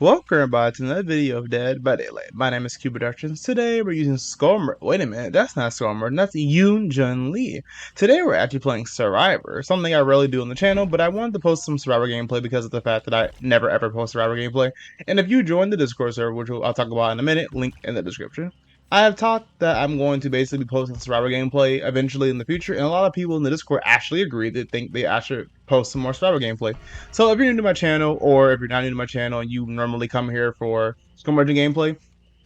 Welcome back to another video of Dead by Daylight. My name is Cubeproductions. Today we're using Skull. Wait a minute, that's not Skull. That's Yoon Jun Lee. Today we're actually playing Survivor, something I rarely do on the channel, but I wanted to post some Survivor gameplay because of the fact that I never ever post Survivor gameplay. And if you join the Discord server, which I'll talk about in a minute, link in the description. I have talked that I'm going to basically be posting Survivor gameplay eventually in the future, and a lot of people in the Discord actually agree. They think they actually post some more Survivor gameplay. So if you're new to my channel, or if you're not new to my channel and you normally come here for Skull Merchant gameplay,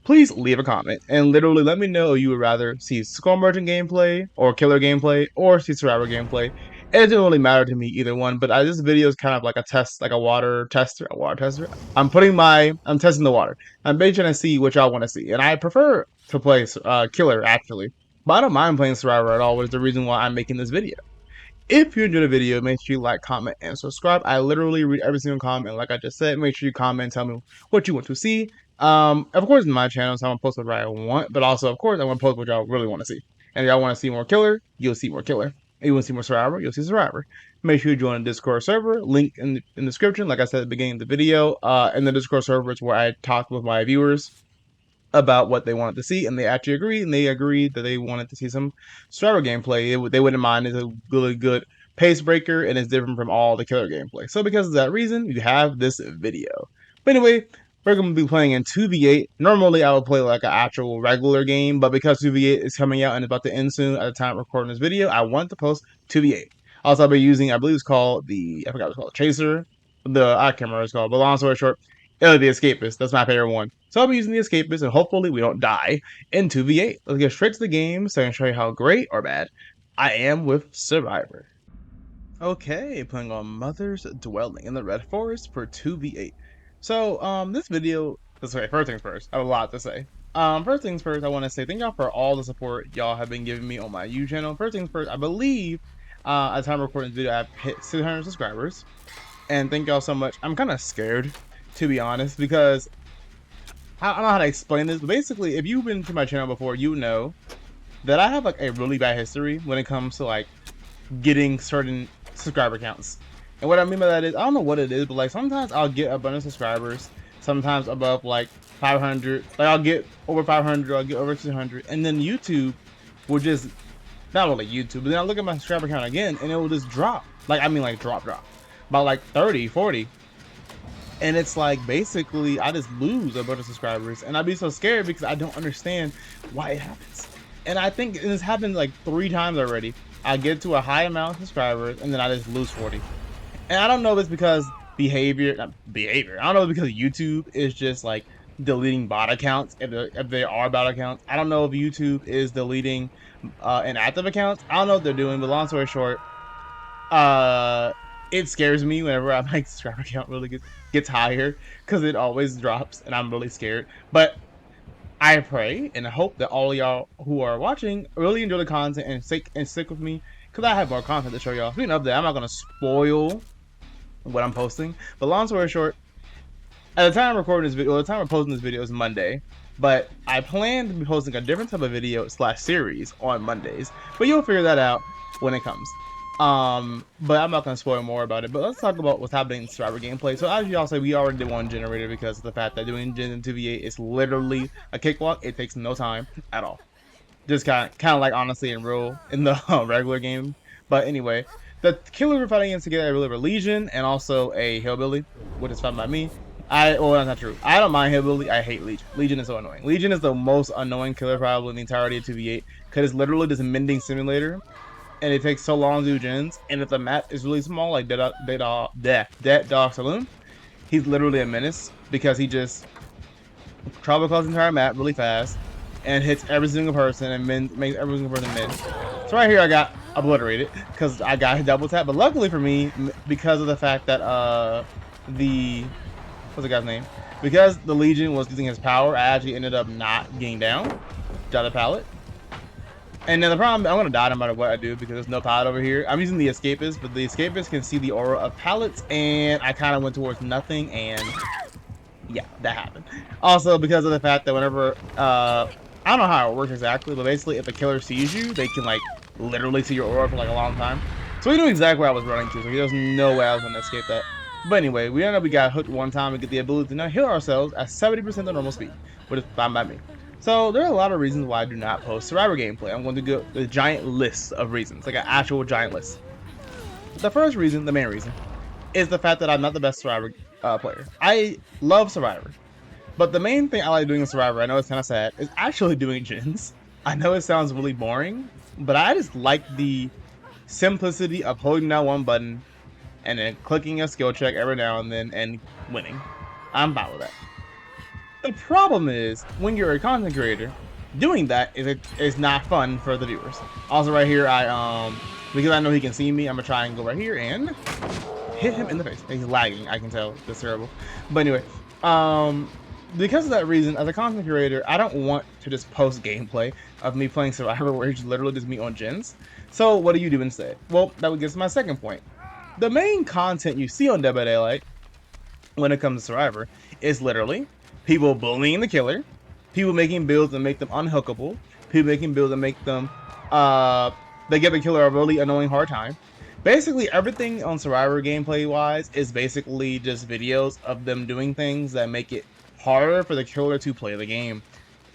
please leave a comment and literally let me know if you would rather see Skull Merchant gameplay, or Killer gameplay, or see Survivor gameplay. It doesn't really matter to me either one, but this video is kind of like a test, like a water tester. I'm testing the water. I'm basically trying to see what y'all want to see, and I prefer to play Killer actually, but I don't mind playing Survivor at all, which is the reason why I'm making this video. If you enjoyed the video, make sure you like, comment, and subscribe. I literally read every single comment. Like I just said, make sure you comment and tell me what you want to see. Of course, in my channel, so I'm gonna post what I want, but also, of course, I want to post what y'all really want to see. And if y'all want to see more Killer, you'll see more Killer. If you want to see more Survivor, you'll see Survivor. Make sure you join the Discord server. Link in the description. Like I said at the beginning of the video, in the Discord server is where I talk with my viewers about what they wanted to see, and they actually agreed, and they agreed that they wanted to see some Survivor gameplay. They wouldn't mind. It's a really good pace breaker, and it's different from all the Killer gameplay. So because of that reason, you have this video. But anyway, we're going to be playing in 2v8. Normally, I would play like an actual regular game, but because 2v8 is coming out and about to end soon at the time of recording this video, I want to post 2v8. Also, I'll be using, I believe it's called I forgot what it's called, Chaser. I can't remember what it's called, but long story short, the Escapist. That's my favorite one. So I'll be using the Escapist, and hopefully we don't die in 2v8. Let's get straight to the game so I can show you how great or bad I am with Survivor. Okay, playing on Mother's Dwelling in the Red Forest for 2v8. So, this video, first things first, I have a lot to say. First things first, I want to say thank y'all for all the support y'all have been giving me on my YouTube channel. First things first, I believe, at the time of recording this video, I've hit 600 subscribers. And thank y'all so much. I'm kind of scared, to be honest, because I don't know how to explain this, but basically, if you've been to my channel before, you know that I have like a really bad history when it comes to like getting certain subscriber counts. And what I mean by that is, I don't know what it is, but like sometimes I'll get a bunch of subscribers, sometimes above like 500. Like I'll get over 500, I'll get over 200, and then YouTube will just, not only YouTube, but then I look at my subscriber count again, and it will just drop. Like, I mean like drop. About like 30, 40. And it's like, basically, I just lose a bunch of subscribers. And I'd be so scared because I don't understand why it happens. And I think this happened like 3 times already. I get to a high amount of subscribers, and then I just lose 40. And I don't know if it's because not behavior. I don't know if it's because YouTube is just like deleting bot accounts if they are bot accounts. I don't know if YouTube is deleting inactive accounts. I don't know what they're doing, but long story short, it scares me whenever my subscriber count really gets higher, because it always drops, and I'm really scared. But I pray and hope that all of y'all who are watching really enjoy the content and stick with me, because I have more content to show y'all. Speaking of that, I'm not gonna spoil what I'm posting. But long story short, at the time of recording this video, the time of posting this video is Monday. But I plan to be posting a different type of video / series on Mondays. But you'll figure that out when it comes. But I'm not gonna spoil more about it. But let's talk about what's happening in Survivor gameplay. So as y'all say, we already did one generator because of the fact that doing Gen in 2v8 is literally a cakewalk. It takes no time at all. Just kind of like honestly in the regular game. But anyway, the killers we're fighting against together are Legion and also a Hillbilly, which is fine by me. Well, that's not true. I don't mind Hillbilly. I hate Legion. Legion is so annoying. Legion is the most annoying killer probably in the entirety of 2v8 because it's literally this mending simulator. And it takes so long to do gens, and if the map is really small, like Dead Dog Saloon, he's literally a menace because he just travel across the entire map really fast and hits every single person and makes every single person min. So right here I got obliterated because I got hit double tap, but luckily for me, because of the fact that what's the guy's name? Because the Legion was using his power, I actually ended up not getting down. Got a pallet. And then the problem, I'm going to die no matter what I do because there's no pallet over here. I'm using the Escapist, but the Escapist can see the aura of pallets, and I kind of went towards nothing, and yeah, that happened. Also, because of the fact that whenever, I don't know how it works exactly, but basically if a killer sees you, they can like literally see your aura for like a long time. So he knew exactly where I was running to, so he doesn't know way I was going to escape that. But anyway, we know we got hooked one time and get the ability to now heal ourselves at 70% of normal speed, which is fine by me. So there are a lot of reasons why I do not post Survivor gameplay. I'm going to go a giant list of reasons, like an actual giant list. The first reason, the main reason, is the fact that I'm not the best Survivor player. I love Survivor, but the main thing I like doing in Survivor, I know it's kind of sad, is actually doing gens. I know it sounds really boring, but I just like the simplicity of holding down one button and then clicking a skill check every now and then and winning. I'm fine with that. The problem is when you're a content creator, doing that is not fun for the viewers. Also, right here, because I know he can see me, I'm gonna try and go right here and hit him in the face. He's lagging. I can tell. That's terrible. But anyway, because of that reason, as a content creator, I don't want to just post gameplay of me playing Survivor where it's literally just me on gens. So what do you do instead? Well, that would get to my second point. The main content you see on Dead by Daylight when it comes to Survivor is literally people bullying the killer, people making builds that make them unhookable, people making builds that make them they give the killer a really annoying hard time. Basically everything on Survivor gameplay wise is basically just videos of them doing things that make it harder for the killer to play the game.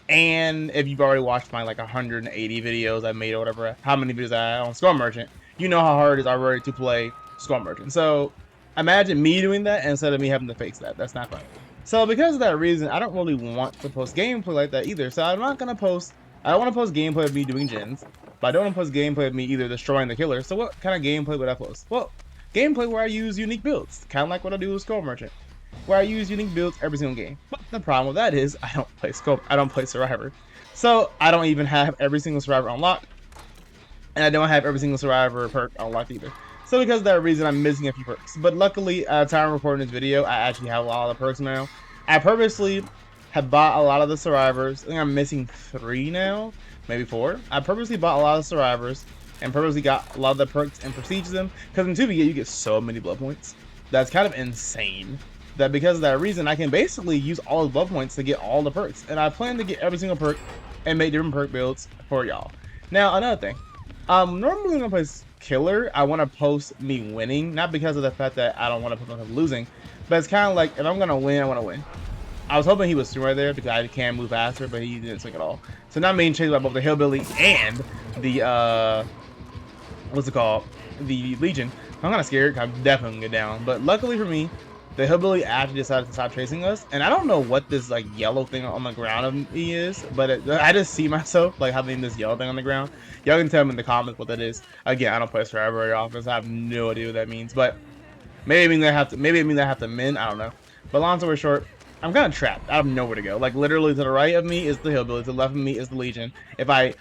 And if you've already watched my like 180 videos I made or whatever, how many videos I had on Skull Merchant, you know how hard it is already to play Skull Merchant. So imagine me doing that instead of me having to face that. That's not fun. So because of that reason, I don't really want to post gameplay like that either. So I'm not gonna post. I don't want to post gameplay of me doing gens, but I don't want to post gameplay of me either destroying the killer. So what kind of gameplay would I post? Well, gameplay where I use unique builds, kind of like what I do with Skull Merchant, where I use unique builds every single game. But the problem with that is I don't play Survivor. So I don't even have every single Survivor unlocked, and I don't have every single Survivor perk unlocked either. So because of that reason, I'm missing a few perks. But luckily, at the time of recording this video, I actually have a lot of the perks now. I purposely have bought a lot of the Survivors. I think I'm missing 3 now, maybe 4. I purposely bought a lot of Survivors and purposely got a lot of the perks and prestige them. Because in 2 you get so many blood points. That's kind of insane. That because of that reason, I can basically use all the blood points to get all the perks. And I plan to get every single perk and make different perk builds for y'all. Now, another thing. Normally when I play killer, I want to post me winning, not because of the fact that I don't want to post myself losing, but it's kind of like if I'm gonna win, I want to win. I was hoping he would swing right there because I can move faster, but he didn't swing at all. So now I'm being chased by both the Hillbilly and the what's it called, the Legion. I'm kind of scared. I'm definitely gonna get down, but luckily for me, the Hillbilly actually decided to stop chasing us, and I don't know what this like yellow thing on the ground of me is, but I just see myself like having this yellow thing on the ground. Y'all can tell me in the comments what that is. Again, I don't play Survivor very often, so I have no idea what that means. But maybe it means I have to min. I don't know. But long story short, I'm kind of trapped. I have nowhere to go. Like literally to the right of me is the Hillbilly, to the left of me is the Legion. If I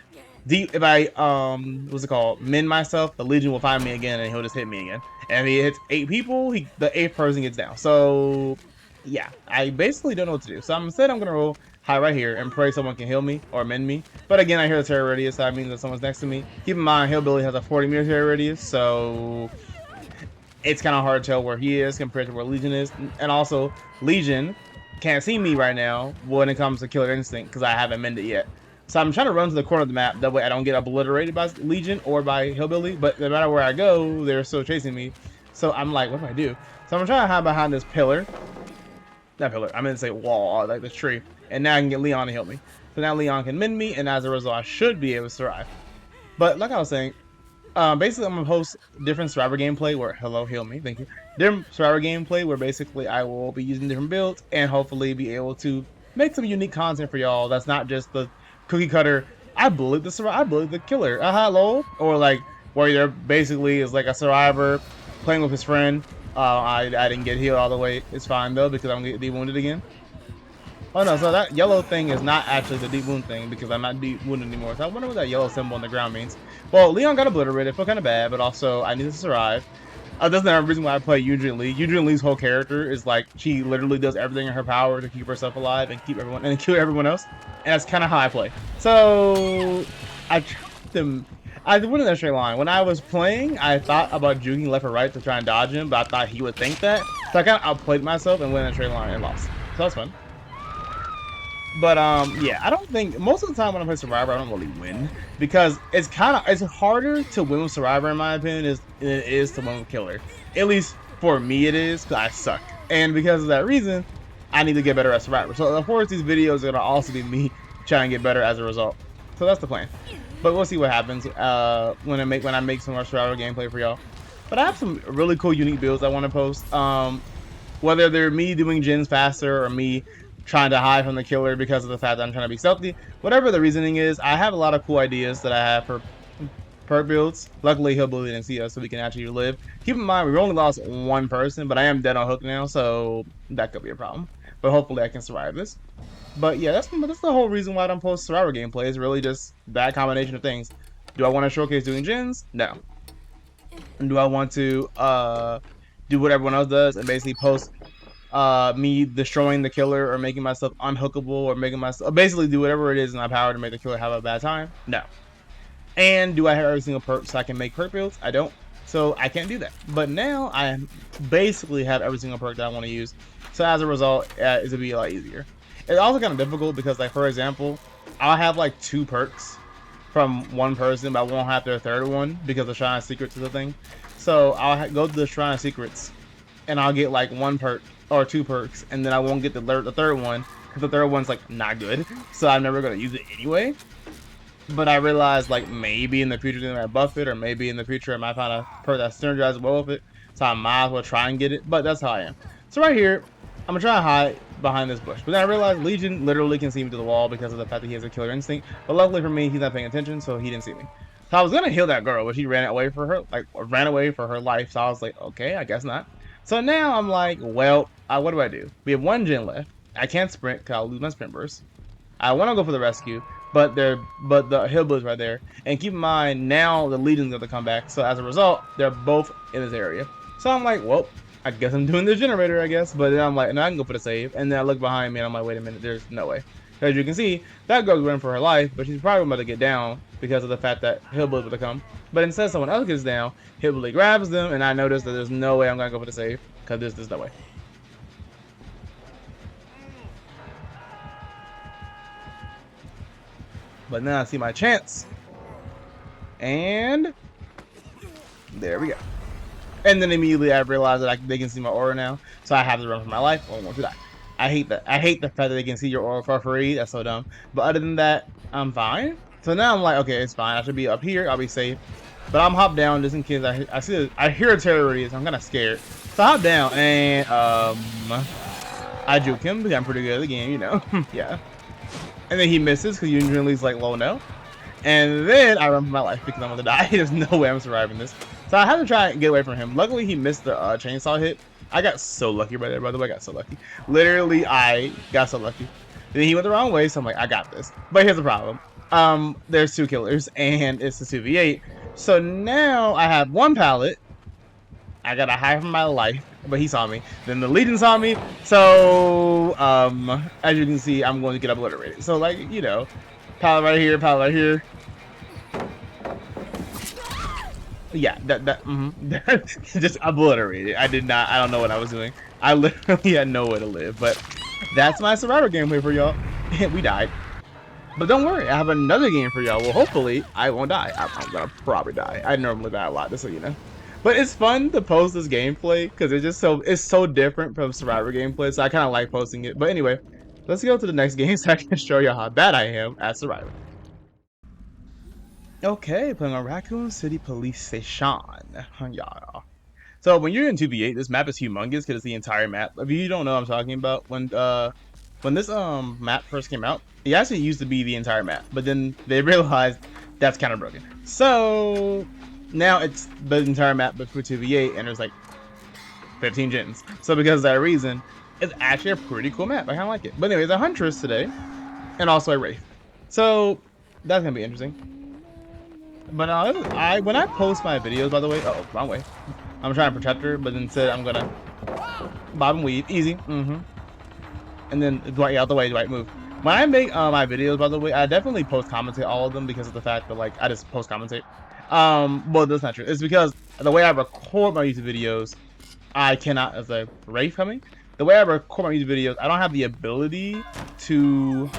what's it called, min myself, the Legion will find me again and he'll just hit me again. And if he hits 8 people, the 8th person gets down. So yeah, I basically don't know what to do. So instead I'm gonna roll high right here and pray someone can heal me or mend me. But again, I hear the terror radius, so that means that someone's next to me. Keep in mind, Hillbilly has a 40-meter terror radius, so it's kind of hard to tell where he is compared to where Legion is. And also, Legion can't see me right now when it comes to Killer Instinct because I haven't mended yet. So I'm trying to run to the corner of the map, that way I don't get obliterated by Legion or by Hillbilly, but no matter where I go, they're still chasing me. So I'm like, what do I do? So I'm trying to hide behind this pillar. Not pillar, I meant to say wall, like this tree. And now I can get Leon to help me. So now Leon can mend me, and as a result, I should be able to survive. But like I was saying, basically I'm going to post different Survivor gameplay where, hello, heal me, thank you. Different Survivor gameplay where basically I will be using different builds and hopefully be able to make some unique content for y'all that's not just the cookie cutter, I bullied the killer, lol, or like where there basically is like a survivor playing with his friend. I didn't get healed all the way. It's fine though because I'm gonna get dewounded again. Oh no, so that yellow thing is not actually the deep wound thing because I'm not deep wounded anymore. So I wonder what that yellow symbol on the ground means. Well, Leon got obliterated. I feel kind of bad, but also I need to survive. That's not a reason why I play Eugene Lee. Eugene Lee's whole character is like she literally does everything in her power to keep herself alive and keep everyone and kill everyone else. And that's kind of how I play. So I went in that straight line. When I was playing, I thought about juking left or right to try and dodge him, but I thought he would think that. So I kind of outplayed myself and went in a straight line and lost. So that's fun. But yeah, I don't think most of the time when I play Survivor, I don't really win because it's harder to win with Survivor in my opinion it is to win with Killer. At least For me, it is because I suck, and because of that reason, I need to get better at Survivor. So of course, these videos are gonna also be me trying to get better as a result. So that's the plan. But we'll see what happens when I make some more Survivor gameplay for y'all. But I have some really cool, unique builds I want to post. Whether they're me doing gens faster or me trying to hide from the killer because of the fact that I'm trying to be stealthy, whatever the reasoning is, I have a lot of cool ideas that I have for perk builds. Luckily, Hillbilly didn't see us, so we can actually live. Keep in mind, we only lost one person, but I am dead on hook now, so that could be a problem. But hopefully, I can survive this. But yeah, that's the whole reason why I don't post Survivor gameplay. Is really just that combination of things. Do I want to showcase doing gens? No. And do I want to do what everyone else does and basically post me destroying the killer or making myself unhookable or making myself basically do whatever it is in my power to make the killer have a bad time? No. And do I have every single perk so I can make perk builds? I don't. So I can't do that. But now I basically have every single perk that I want to use. So as a result, it's gonna be a lot easier. It's also kind of difficult because, like, for example, I'll have like 2 perks from one person, but I won't have their third one because the Shrine of Secrets is a thing. So I'll go to the Shrine of Secrets and I'll get like 1 perk or 2 perks, and then I won't get the third one because the third one's like not good. So I'm never gonna use it anyway. But I realized, like, maybe in the future I might buff it, or maybe in the future I might find a perk that synergizes well with it. So I might as well try and get it. But that's how I am. So right here, I'm gonna try to hide behind this bush. But then I realized Legion literally can see me through the wall because of the fact that he has a killer instinct. But luckily for me, he's not paying attention, so he didn't see me. So I was gonna heal that girl, but she ran away for her life. So I was like, okay, I guess not. So now I'm like, well, what do? We have 1 gen left. I can't sprint because I'll lose my sprint burst. I want to go for the rescue, but the Hillbilly's right there. And keep in mind, now the Legion's going to come back. So as a result, they're both in this area. So I'm like, well, I guess I'm doing the generator, I guess. But then I'm like, no, I can go for the save. And then I look behind me and I'm like, wait a minute, there's no way. As you can see, that girl's running for her life, but she's probably about to get down because of the fact that Hillbilly's about to come. But instead, someone else gets down, Hillbilly grabs them, and I notice that there's no way I'm going to go for the save because there's no way. But now I see my chance. And there we go. And then immediately I realized that they can see my aura now. So I have to run for my life or I want to die. I hate that. I hate the fact that they can see your aura for free. That's so dumb. But other than that, I'm fine. So now I'm like, okay, it's fine. I should be up here. I'll be safe. But I'm hop down just in case I hear a terror radius. I'm kind of scared. So I hop down and I juke him because I'm pretty good at the game, you know. Yeah. And then he misses because usually he's like low no. And then I run for my life because I'm gonna die. There's no way I'm surviving this. So I have to try and get away from him. Luckily he missed the chainsaw hit. I got so lucky right there, by the way. I got so lucky. Literally, I got so lucky. Then he went the wrong way, so I'm like, I got this. But here's the problem. There's 2 killers and it's a 2v8. So now I have 1 pallet. I gotta hide from my life, but he saw me. Then the Legion saw me. So, as you can see, I'm going to get obliterated. So, like, you know, pallet right here, pallet right here. Yeah, just obliterated. I don't know what I was doing. I literally had nowhere to live. But that's my Survivor gameplay for y'all. We died. But don't worry, I have another game for y'all. Well, hopefully, I won't die. I'm gonna probably die. I normally die a lot, just so you know. But it's fun to post this gameplay because it's so different from Survivor gameplay. So I kind of like posting it. But anyway, let's go to the next game so I can show you how bad I am at Survivor. Okay, playing on Raccoon City Police Station. Yeah. So when you're in 2v8, this map is humongous because it's the entire map. If you don't know what I'm talking about, when this map first came out, it actually used to be the entire map, but then they realized that's kind of broken. So now it's the entire map but for 2v8, and there's like 15 gens. So because of that reason, it's actually a pretty cool map. I kind of like it. But anyway, the Huntress today, and also a Wraith. So that's gonna be interesting. But when I post my videos, by the way, oh, wrong way. I'm trying to protect her, but instead I'm gonna bob and weave, easy. And then Dwight, out the way, Dwight, move. When I make my videos, by the way, I definitely post commentate all of them because of the fact that, like, I just post commentate. Well, that's not true. It's because the way I record my YouTube videos, I cannot, as a Wraith coming, the way I record my YouTube videos, I don't have the ability to.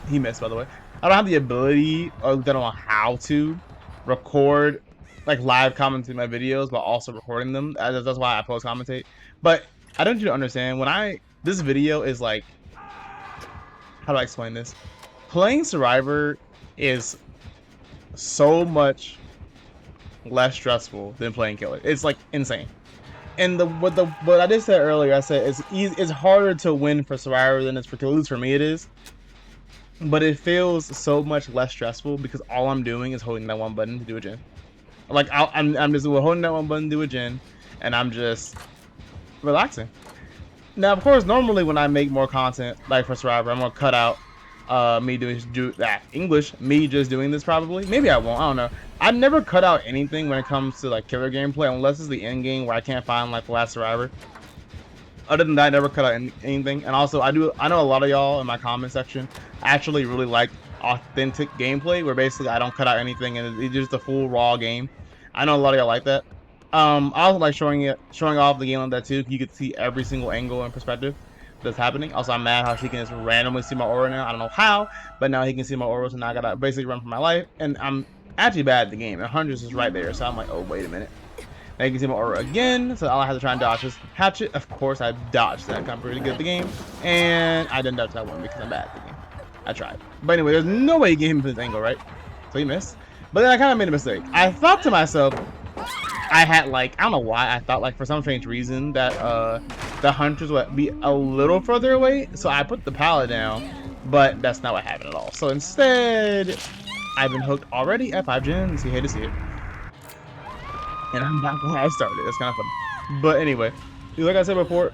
He missed, by the way. I don't have the ability, or I don't know how to record like live commenting my videos, but also recording them. That's why I post commentate. But I don't you to understand when this video is like, how do I explain this? Playing Survivor is so much less stressful than playing Killer. It's like insane. And what I just said earlier, I said it's harder to win for Survivor than it's for Killer. At least for me, it is. But it feels so much less stressful because all I'm doing is holding that one button to do a gen. Like I'm just holding that one button to do a gen, and I'm just relaxing. Now, of course, normally when I make more content, like for Survivor, I'm gonna cut out me me just doing this probably. Maybe I won't. I don't know. I've never cut out anything when it comes to like Killer gameplay, unless it's the end game where I can't find like the last Survivor. Other than that, I never cut out anything. And also, I know a lot of y'all in my comment section actually really like authentic gameplay, where basically I don't cut out anything and it's just a full raw game. I know a lot of y'all like that. I also like showing off the game on that too. You can see every single angle and perspective that's happening. Also, I'm mad how she can just randomly see my aura now. I don't know how, but now he can see my aura, so now I gotta basically run for my life. And I'm actually bad at the game. And hundreds is right there, so I'm like, oh wait a minute. Now you can see my aura again, so all I have to try and dodge is hatchet. Of course, I dodged that. I'm pretty good at the game, and I didn't dodge that one because I'm bad at the game. I tried, but anyway, there's no way you get him from this angle, right? So he missed. But then I kind of made a mistake. I thought to myself, I had like, I don't know why, I thought like for some strange reason that the hunters would be a little further away, so I put the pallet down, but that's not what happened at all. So instead, I've been hooked already at 5 gens. You hate to see it. And I'm back where I started. It's kind of fun. But anyway, like I said before,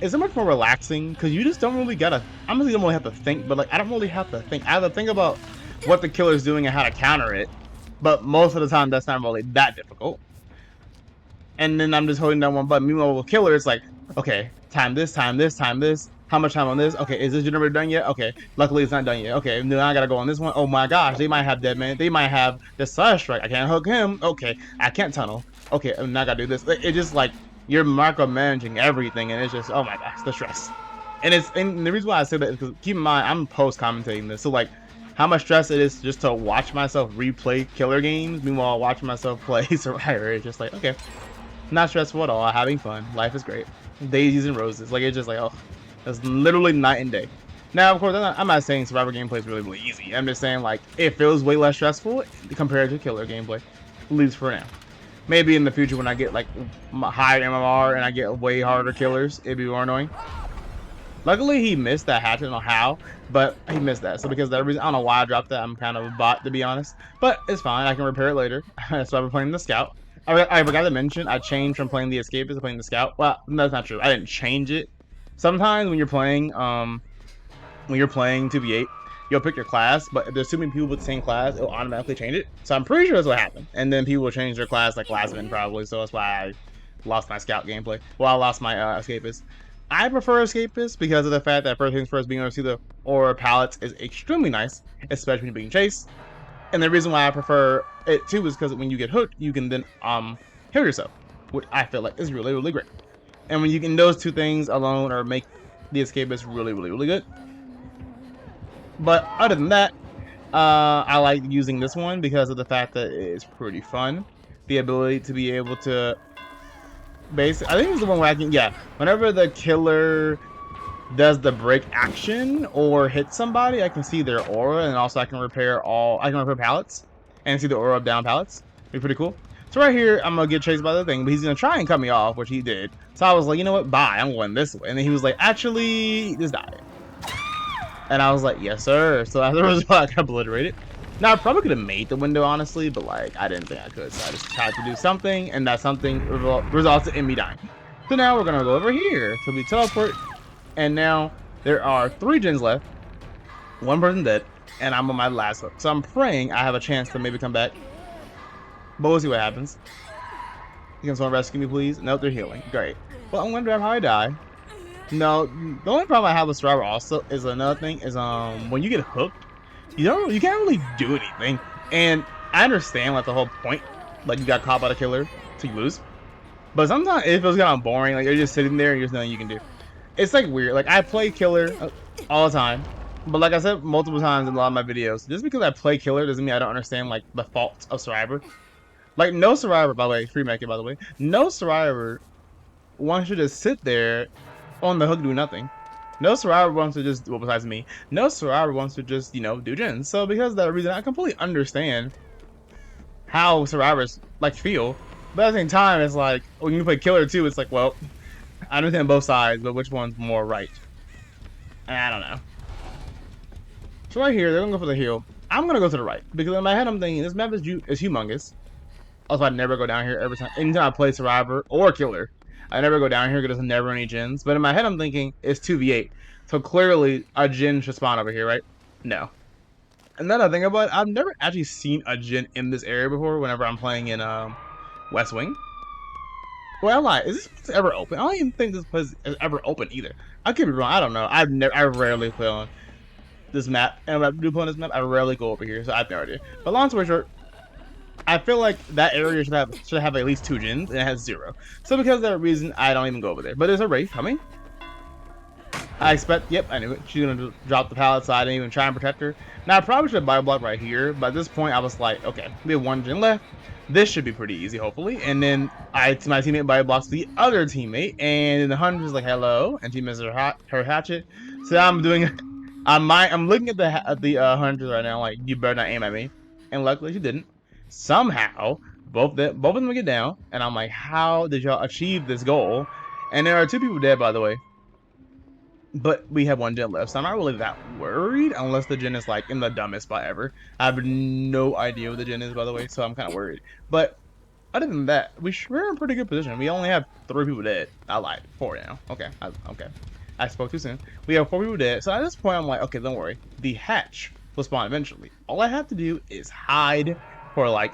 it's so much more relaxing because you just don't really gotta, I don't really have to think, but like I don't really have to think. I have to think about what the killer's doing and how to counter it. But most of the time, that's not really that difficult. And then I'm just holding down one button. Meanwhile, with killer, it's like, okay, time this, time this, time this. How much time on this? Okay, is this generator done yet? Okay, luckily it's not done yet. Okay, now I gotta go on this one. Oh my gosh, they might have dead man. They might have the side strike. I can't hook him. Okay, I can't tunnel. Okay, now I gotta do this. It's just like you're micromanaging everything, and it's just, oh my gosh, the stress. And the reason why I say that is because keep in mind I'm post commentating this, so like how much stress it is just to watch myself replay killer games. Meanwhile, watching myself play Survivor, it's just like, okay, not stressful at all. Having fun. Life is great. Daisies and roses. Like it's just like, oh. That's literally night and day. Now, of course, I'm not saying Survivor gameplay is really, really easy. I'm just saying, like, it feels way less stressful compared to Killer gameplay. At least for now. Maybe in the future when I get, like, higher MMR and I get way harder killers, it'd be more annoying. Luckily, he missed that hatchet. I don't know how, but he missed that. So because of that reason, I don't know why I dropped that. I'm kind of a bot, to be honest. But it's fine. I can repair it later. So I've been playing the Scout. I forgot to mention, I changed from playing the Escapist to playing the Scout. Well, that's not true. I didn't change it. Sometimes when you're playing 2v8, you'll pick your class, but if there's too many people with the same class, it'll automatically change it. So I'm pretty sure that's what happened. And then people will change their class like last minute probably, so that's why I lost my Scout gameplay. Well, I lost my Escapist. I prefer Escapist because of the fact that first things first, being able to see the aura palettes is extremely nice, especially when you're being chased. And the reason why I prefer it too is because when you get hooked, you can then heal yourself, which I feel like is really, really great. And when you can, those two things alone or make the Escapist really, really, really good. But other than that, I like using this one because of the fact that it's pretty fun. The ability to be able to basically, I think it's the one where I can, yeah, whenever the killer does the break action or hit somebody, I can see their aura, and also I can repair pallets and see the aura of down pallets. Be pretty cool. So right here, I'm gonna get chased by the thing, but he's gonna try and cut me off, which he did. So I was like, you know what, bye, I'm going this way. And then he was like, actually, just die. And I was like, yes, sir. So as a result, I got obliterated. Now, I probably could have made the window, honestly, but like, I didn't think I could. So I just tried to do something, and that something resulted in me dying. So now we're gonna go over here. So we teleport, and now there are 3 gens left. 1 person dead, and I'm on my last hook. So I'm praying I have a chance to maybe come back. But we'll see what happens. Can someone rescue me, please? Nope, they're healing. Great. Well, I'm wondering how I die. No, the only problem I have with Survivor also is another thing is when you get hooked, you can't really do anything. And I understand like the whole point, like you got caught by the killer, so you lose. But sometimes it feels kind of boring. Like you're just sitting there and there's nothing you can do. It's like weird. Like I play killer all the time. But like I said multiple times in a lot of my videos, just because I play killer doesn't mean I don't understand like the faults of Survivor. Like, no survivor, by the way, free make it, by the way. No survivor wants to just sit there on the hook doing nothing. No survivor wants to just, well, besides me, no survivor wants to just, do gens. So because of that reason, I completely understand how survivors like feel. But at the same time, it's like when you play killer too, it's like, well, I understand both sides, but which one's more right? And I don't know. So right here, they're gonna go for the heal. I'm gonna go to the right because in my head I'm thinking this map is humongous. Also, I never go down here every time. Anytime I play survivor or killer, I never go down here because there's never any gens. But in my head, I'm thinking it's 2v8, so clearly a gen should spawn over here, right? No. And then I think about it, I've never actually seen a gen in this area before. Whenever I'm playing in West Wing. Well, I lie. Is this place ever open? I don't even think this place is ever open either. I could be wrong. I don't know. I rarely play on this map, and when I do play on this map, I rarely go over here, so I have no idea. But long story short, I feel like that area should have at least 2 gens, and it has 0. So because of that reason, I don't even go over there. But there's a Wraith coming. I expect, yep, I knew it. She's gonna drop the pallet side and even try and protect her. Now I probably should have bio block right here, but at this point I was like, okay, we have 1 gen left. This should be pretty easy, hopefully. And then my teammate bio blocks the other teammate, and then the hunter is like, hello, and she misses her hatchet. So I'm doing, I'm looking at the hunters right now, like, you better not aim at me. And luckily she didn't. Somehow both of them get down, and I'm like, how did y'all achieve this goal? And there are 2 people dead, by the way, but we have 1 gen left, so I'm not really that worried unless the gen is like in the dumbest spot ever. I have no idea what the gen is, by the way, so I'm kind of worried. But other than that, we're in pretty good position. We only have 3 people dead. I lied, 4 now. Okay, okay, I spoke too soon. We have 4 people dead, so at this point I'm like, okay, don't worry, the hatch will spawn eventually. All I have to do is hide for like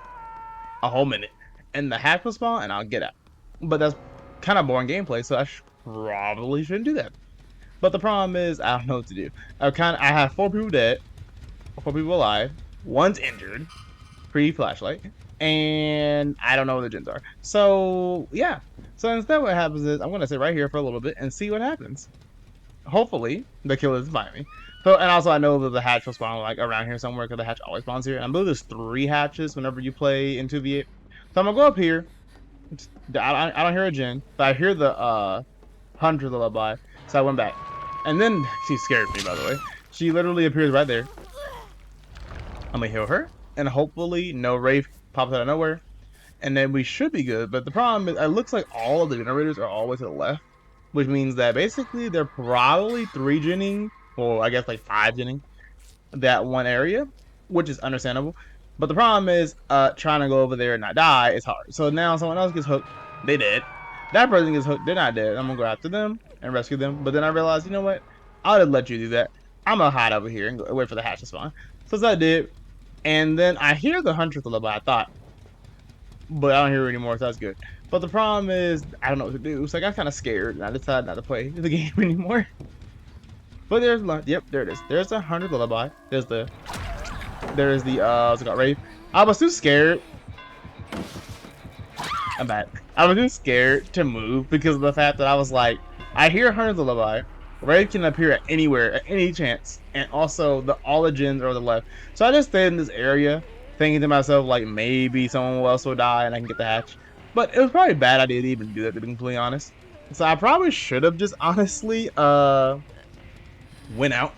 a whole minute, and the hatch will spawn, and I'll get out. But that's kind of boring gameplay, so I probably shouldn't do that. But the problem is, I don't know what to do. I have 4 people dead, 4 people alive, 1's injured, pre-flashlight, and I don't know what the gens are. So yeah. So instead, what happens is I'm gonna sit right here for a little bit and see what happens. Hopefully, the killer doesn't find me. So, and also I know that the hatch will spawn like around here somewhere because the hatch always spawns here. And I believe there's 3 hatches whenever you play in 2v8. So I'm gonna go up here. I don't hear a gen, but I hear the hunter lullaby. So I went back, and then she scared me. By the way, she literally appears right there. I'm gonna heal her, and hopefully no Wraith pops out of nowhere, and then we should be good. But the problem is, it looks like all of the generators are all the way to the left, which means that basically they're probably 3 genning, or I guess like 5 genning that one area, which is understandable. But the problem is, trying to go over there and not die is hard. So now someone else gets hooked, they dead. That person gets hooked, they're not dead. I'm gonna go after them and rescue them. But then I realized, you know what? I'll just let you do that. I'm gonna hide over here and wait for the hatch to spawn. So I did. And then I hear the hunter lullaby, I thought. But I don't hear it anymore, so that's good. But the problem is, I don't know what to do. So I got kind of scared, and I decided not to play the game anymore. But there's, yep, there it is. There's the hunter lullaby. There's the what's it called, Wraith. I was too scared. I'm bad. I was too scared to move because of the fact that I was like, I hear hunter lullaby. Wraith can appear at anywhere, at any chance, and also all the gens are on the left. So I just stayed in this area, thinking to myself like maybe someone else will die and I can get the hatch. But it was probably a bad idea to even do that, to be completely honest. So I probably should have just honestly went out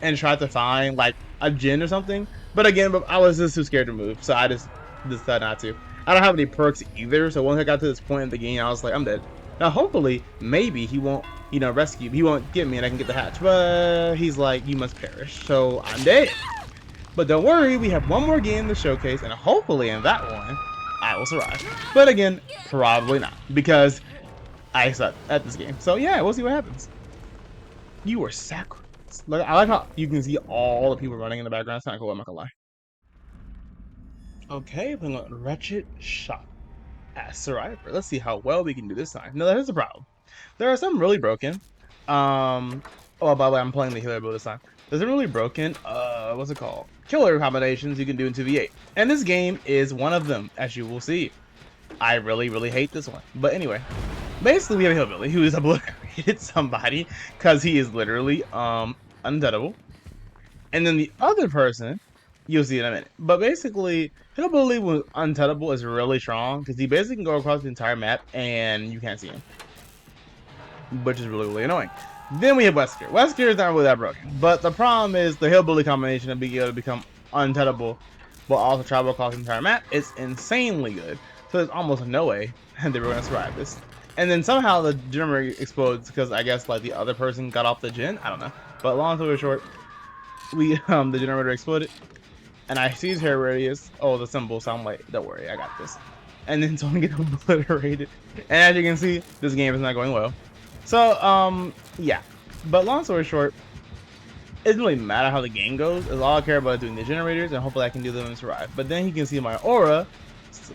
and tried to find like a gen or something. But again, I was just too scared to move, so I just decided not to. I don't have any perks either, so once I got to this point in the game, I was like, I'm dead. Now hopefully, maybe he won't, rescue me. He won't get me and I can get the hatch. But he's like, you must perish. So I'm dead. But don't worry, we have 1 more game to showcase, and hopefully in that one, I will survive. But again, probably not, because I suck at this game. So yeah, we'll see what happens. You were sacrificed. Look, I like how you can see all the people running in the background. It's kind of cool, I'm not gonna lie. Okay, I'm gonna wretched shot as survivor. Let's see how well we can do this time. No, here's the problem. There are some really broken. Oh, by the way, I'm playing the healer build this time. There's some really broken, what's it called? Killer combinations you can do in 2v8. And this game is one of them, as you will see. I really, really hate this one. But anyway, basically we have a hillbilly who has obliterated somebody because he is literally, undeadable. And then the other person You'll see in a minute. But basically, Hillbilly was Untenable is really strong because he basically can go across the entire map and you can't see him, which is really annoying. Then we have Wesker. Wesker is not really that broken, but the problem is the Hillbilly combination of being able to become untenable but also travel across the entire map is insanely good. So there's almost no way that we're gonna survive this. And then somehow the generator explodes because I guess like the other person got off the gen. I don't know. But long story short, we the generator exploded, and I see his hair radius. Oh, the symbol. So I'm like, don't worry, I got this. And then someone gets obliterated. And as you can see, this game is not going well. So yeah. But long story short, it doesn't really matter how the game goes. It's all I care about is doing the generators, and hopefully I can do them and survive. But then he can see my aura,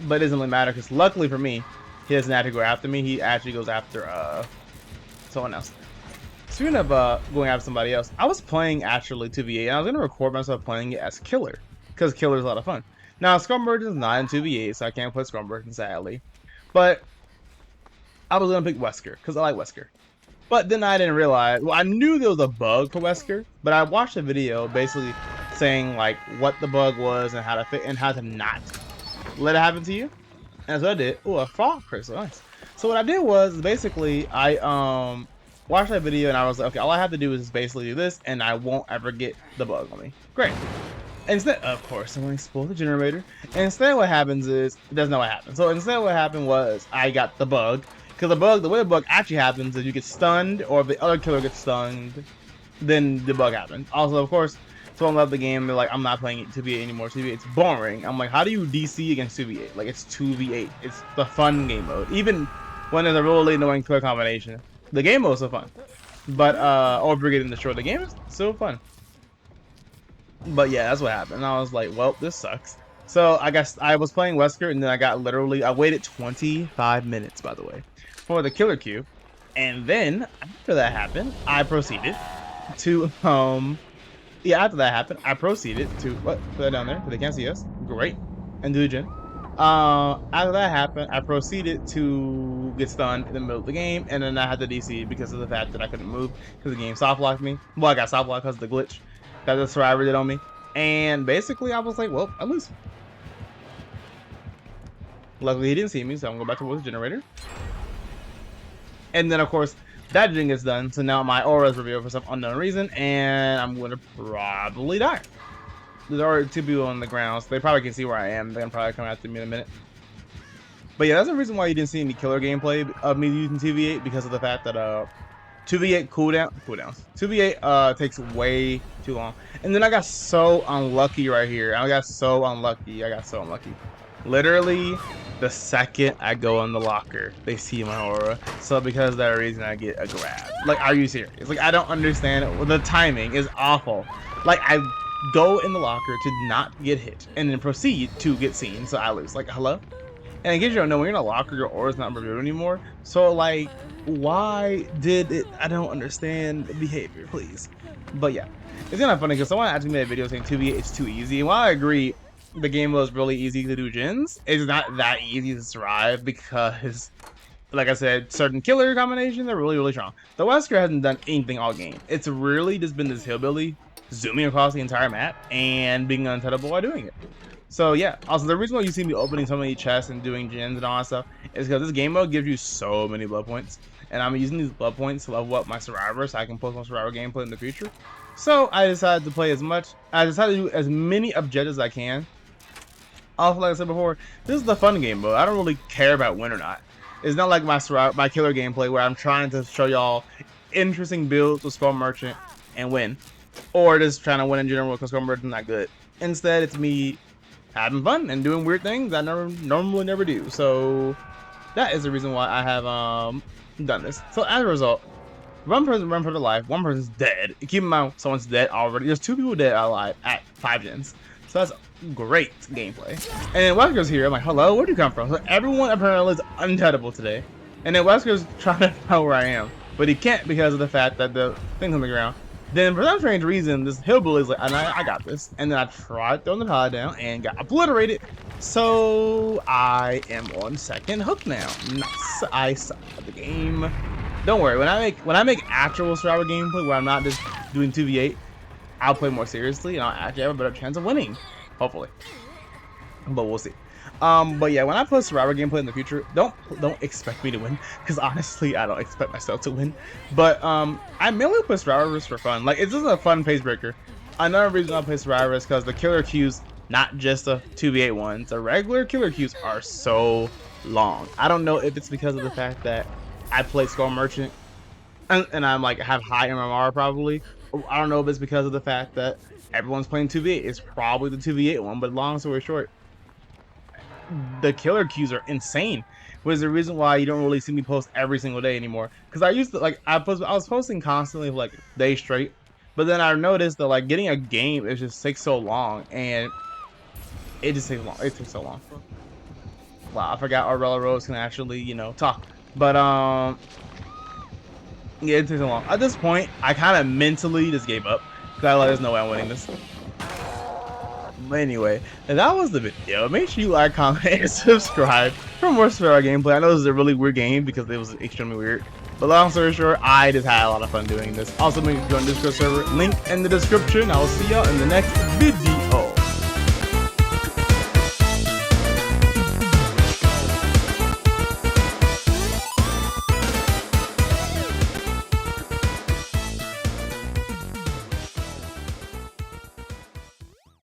but it doesn't really matter because luckily for me, he doesn't have to go after me. He actually goes after someone else. Speaking of going after somebody else, I was playing actually 2v8, and I was gonna record myself playing it as Killer because Killer is a lot of fun. Now Scrum Merchant is not in 2v8, so I can't play Scrum Merchant sadly. But I was gonna pick Wesker because I like Wesker. But then I didn't realize, well, I knew there was a bug for Wesker, but I watched a video basically saying like what the bug was and how to fit and how to not let it happen to you. And so I did. Oh, a frog crystal, nice. So what I did was basically I watched that video and I was like, okay, all I have to do is basically do this and I won't ever get the bug on me. Great. Instead, of course, I'm going to explode the generator. And instead what happens is, it doesn't know what happened. So instead what happened was I got the bug. Because the way the bug actually happens is you get stunned, or if the other killer gets stunned, then the bug happens. Also, of course, someone left the game, they're like, I'm not playing 2v8 anymore, 2v8 it's boring. I'm like, how do you DC against 2v8? Like, it's 2v8. It's the fun game mode. Even when there's a really annoying killer combination, the game mode is so fun. But, or if you're getting destroyed, the game is so fun. But yeah, that's what happened. And I was like, well, this sucks. So I guess I was playing Wesker, and then I waited 25 minutes, by the way, for the killer cube. And then after that happened, I proceeded to after that happened, I proceeded to put that down there so they can't see us. Great. And do the gen. After that happened, I proceeded to get stunned in the middle of the game, and then I had to DC because of the fact that I couldn't move because the game soft locked me. Well, I got soft locked because of the glitch that the survivor did on me. And basically I was like, well, I lose. Luckily he didn't see me, so I'm going back towards the generator. And then of course that gen gets done, so now my aura is revealed for some unknown reason, and I'm going to probably die. There's already 2 people on the ground, so they probably can see where I am. They're gonna probably come after me in a minute. But yeah, that's the reason why you didn't see any killer gameplay of me using 2v8, because of the fact that 2v8 cooldowns. 2v8 takes way too long. And then I got so unlucky right here. I got so unlucky. Literally, the second I go in the locker, they see my aura. So because of that reason, I get a grab. Like, are you serious? Like, I don't understand it. The timing is awful. Like, I go in the locker to not get hit and then proceed to get seen, so I lose. Like, hello? And in case you don't know, when you're in a locker, your aura's not revealed anymore. So, like, why did it? I don't understand the behavior, please. But yeah, it's kind of funny because someone actually made a video saying 2v8 is too easy. And while I agree, the game was really easy to do gens, it's not that easy to survive because, like I said, certain killer combinations are really strong. The Wesker hasn't done anything all game. It's really just been this hillbilly zooming across the entire map and being untenable while doing it. So yeah, also the reason why you see me opening so many chests and doing gens and all that stuff is because this game mode gives you so many blood points, and I'm using these blood points to level up my survivor so I can post my survivor gameplay in the future. So I decided to play I decided to do as many objectives as I can. Also, like I said before, this is the fun game mode. I don't really care about win or not. It's not like my killer gameplay where I'm trying to show y'all interesting builds with Skull Merchant and win, or just trying to win in general because Skull Merchant's not good. Instead, it's me having fun and doing weird things I normally never do. So that is the reason why I have done this. So as a result, one person run for their life, one person's dead. Keep in mind, someone's dead already. There's 2 people dead alive at 5 gens. So that's great gameplay. And then Wesker's here. I'm like, hello, where'd you come from? So everyone apparently is untenable today. And then Wesker's trying to know where I am, but he can't because of the fact that the thing's on the ground. Then for some strange reason, this hillbilly's like, I got this. And then I tried throwing the pod down and got obliterated. So I am on second hook now. Nice. I suck at the game. Don't worry, when I make actual survivor gameplay where I'm not just doing 2v8, I'll play more seriously and I'll actually have a better chance of winning. hopefully, but we'll see. But yeah, when I put Survivor gameplay in the future, don't expect me to win, because honestly, I don't expect myself to win. But I mainly put Survivors for fun. Like, it's just a fun pace breaker. Another reason I play Survivor is because the killer queues, not just the 2v8 ones, the regular killer queues are so long. I don't know if it's because of the fact that I play Skull Merchant and I'm like have high MMR probably. I don't know if it's because of the fact that everyone's playing 2v8. It's probably the 2v8 one, but long story short, the killer queues are insane, which is the reason why you don't really see me post every single day anymore. Because I used to, like, I was posting constantly for like days straight, but then I noticed that like getting a game it just takes so long, and it just takes long. It takes so long. Wow, I forgot Arella Rose can actually, you know, talk. But yeah, it takes so long. At this point, I kind of mentally just gave up because I like, there's no way I'm winning this. But anyway, that was the video. Make sure you like, comment, and subscribe for more Survivor gameplay. I know this is a really weird game because it was extremely weird. But long story short, I just had a lot of fun doing this. Also, make sure you join the Discord server. Link in the description. I will see y'all in the next video.